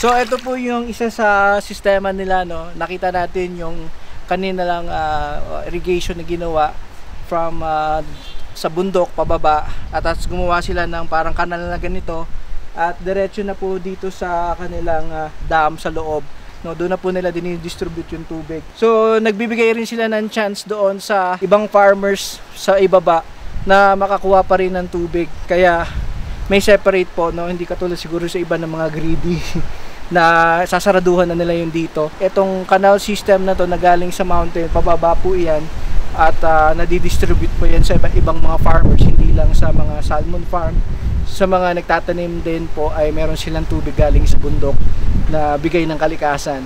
So ito po yung isa sa sistema nila, no. Nakita natin yung kanina lang irrigation na ginawa from sa bundok pababa, at tapos gumawa sila ng parang kanal na ganito at diretso na po dito sa kanilang dam sa loob, no. Doon na po nila dinidistribute yung tubig. So nagbibigay rin sila ng chance doon sa ibang farmers sa ibaba na makakuha pa rin ng tubig, kaya may separate po, no. Hindi katulad siguro sa iba ng mga greedy na sasaraduhan na nila yung dito. Itong canal system na to na galing sa mountain, pababa po yan, at nadidistribute po yan sa ibang mga farmers, hindi lang sa mga salmon farm. Sa mga nagtatanim din po ay meron silang tubig galing sa bundok na bigay ng kalikasan.